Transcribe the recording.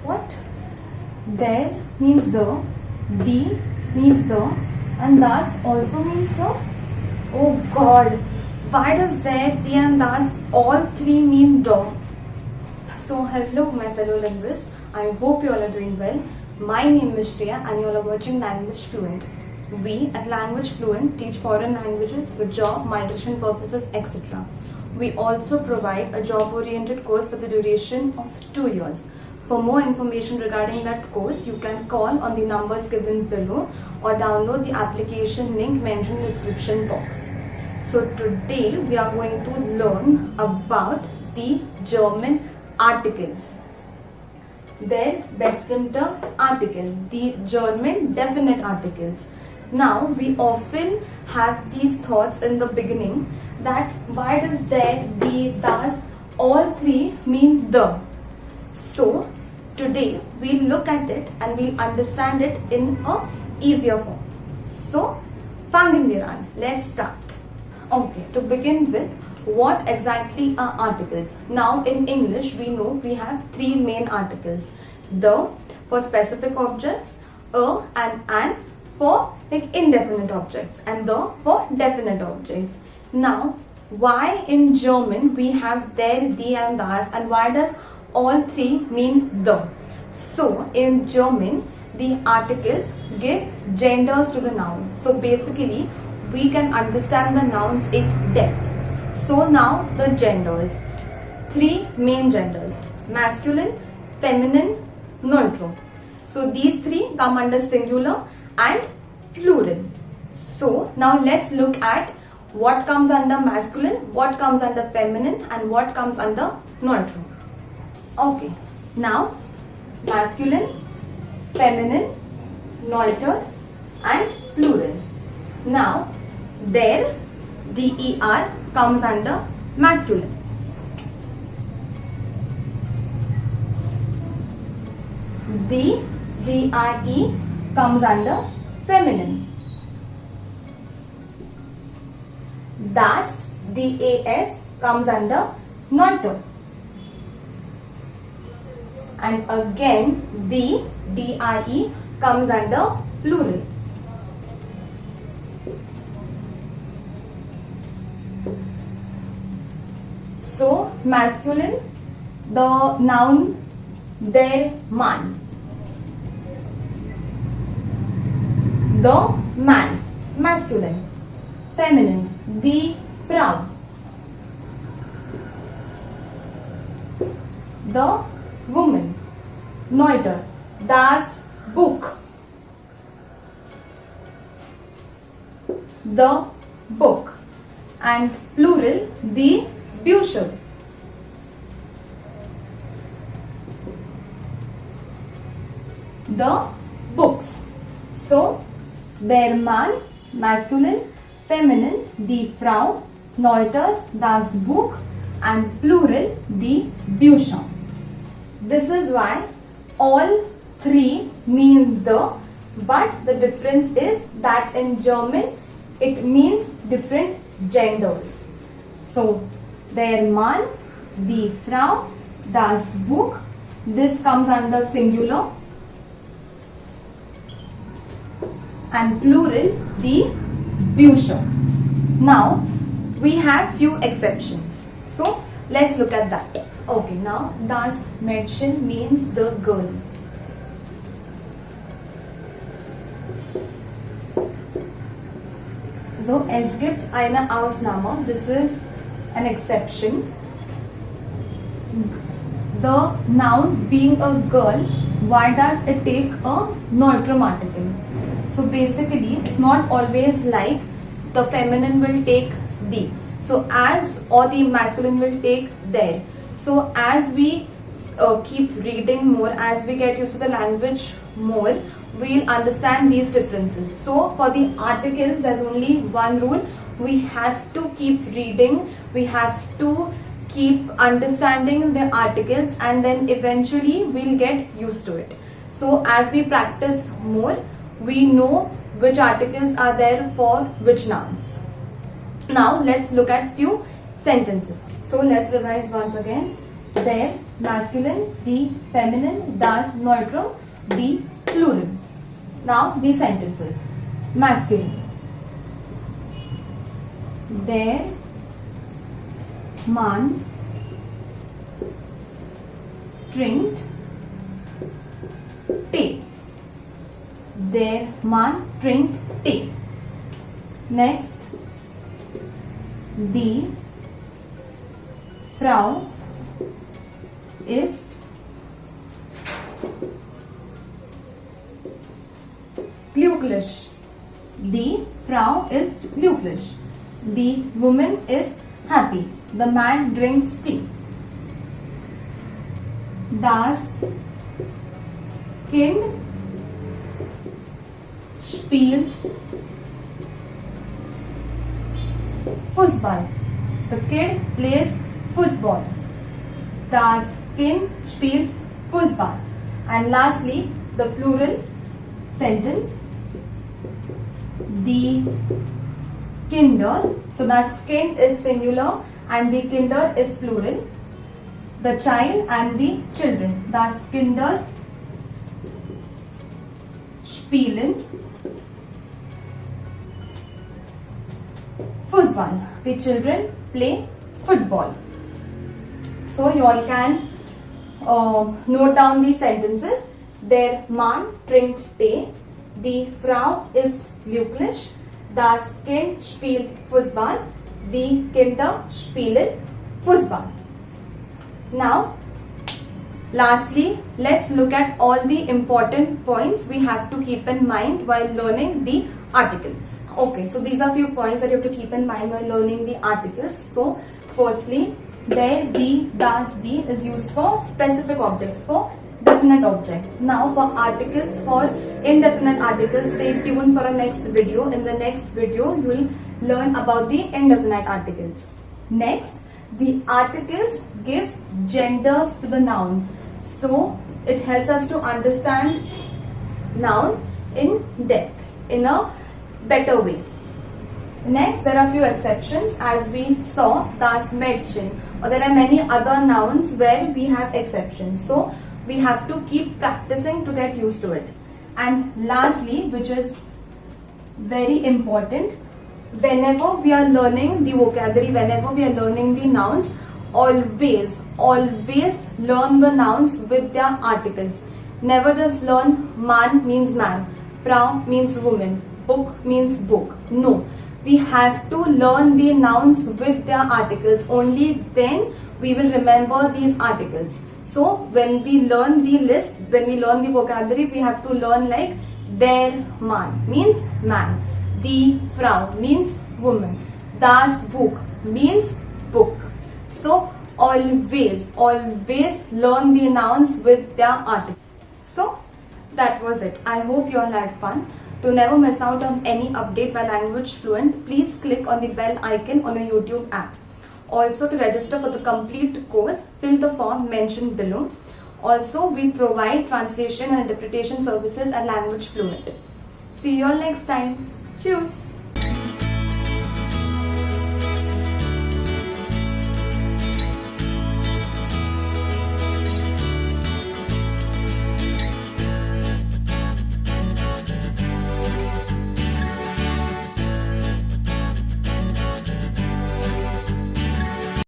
What? There means the, the means the, and thus also means the. Oh God, why does there, the and thus all three mean the? So hello my fellow linguists, I hope you all are doing well. My name is Shreya and you all are watching Language Fluent. We at Language Fluent teach foreign languages for job, migration purposes, etc. We also provide a job-oriented course for the duration of 2 years. For more information regarding that course, you can call on the numbers given below or download the application link mentioned in the description box. So today we are going to learn about the German articles. Their bestimmte Artikel, the German definite articles. Now we often have these thoughts in the beginning that why does there, the, thus, all three mean the? So today we'll look at it and we'll understand it in a easier form. So fangen wir an. Let's start. Okay, to begin with, what exactly are articles? Now in English we know we have three main articles. The for specific objects, a and an for like indefinite objects, and the for definite objects. Now why in German we have there, the and thus, and why does all three mean the? So in German the articles give genders to the noun. So basically we can understand the nouns in depth. So now the genders, three main genders: masculine, feminine, neutral. So these three come under singular and plural. So now let's look at what comes under masculine, what comes under feminine, and what comes under neutral. Okay, now masculine, feminine, neuter, and plural. Now there, der comes under masculine. The, dre comes under feminine. Das, das comes under neuter. And again the, dre comes under plural. So masculine, the noun der Mann. The man, masculine. Feminine, die Frau. The woman, neuter, das Buch. The book. And plural, die Bücher. The books. So der Mann, masculine, feminine, die Frau, neuter, das Buch, and plural, die Bücher. This is why all three mean the, but the difference is that in German it means different genders. So der Mann, die Frau, das Buch, this comes under singular, and plural, die Bücher. Now we have few exceptions. So let's look at that. Okay, now das Mädchen means the girl. So es gibt eine Ausnahme. This is an exception. The noun being a girl, why does it take a neutrum article? So basically it's not always like the feminine will take the. So as, or the masculine will take their. So as we keep reading more, as we get used to the language more, we'll understand these differences. So for the articles there's only one rule. We have to keep reading, we have to keep understanding the articles, and then eventually we'll get used to it. So as we practice more, we know which articles are there for which nouns. Now let's look at few sentences. So let's revise once again. Der masculine, die feminine, das neutrum, die plural. Now these sentences. Masculine. Der Mann trinkt Tee. Der Mann trinkt Tee. Next, die Frau ist glücklich. Die Frau ist glücklich. The woman is happy. The man drinks tea. Das Kind spielt Fußball. The kid plays football. Das Kind spielt Fußball. And lastly, the plural sentence. Die Kinder. So das Kind is singular and the Kinder is plural. The child and the children. Das Kinder spielen Fußball. The children play football. So you all can note down these sentences. Der Mann trinkt Tee. Die Frau ist glücklich. Das Kind spielt Fußball. Die Kinder spielen Fußball. Now, lastly, let's look at all the important points we have to keep in mind while learning the articles. Okay, so these are few points that you have to keep in mind while learning the articles. So, firstly, der, die, das, die is used for specific objects, for definite objects. Now, for articles, for indefinite articles, stay tuned for our next video. In the next video, you will learn about the indefinite articles. Next, the articles give genders to the noun. So, it helps us to understand noun in depth, in a better way. Next, there are few exceptions as we saw das Mädchen, or there are many other nouns where we have exceptions. So, we have to keep practicing to get used to it. And lastly, which is very important, whenever we are learning the vocabulary, whenever we are learning the nouns, always learn the nouns with their articles. Never just learn man means man, Frau means woman, book means book. No, we have to learn the nouns with their articles. Only then we will remember these articles. So when we learn the list, when we learn the vocabulary, we have to learn like der Mann means man, die Frau means woman, das Buch means book. So always learn the nouns with their articles. So that was it. I hope you all had fun. To never miss out on any update by Language Fluent, please click on the bell icon on your YouTube app. Also, to register for the complete course, fill the form mentioned below. Also, we provide translation and interpretation services at Language Fluent. See you all next time. Cheers!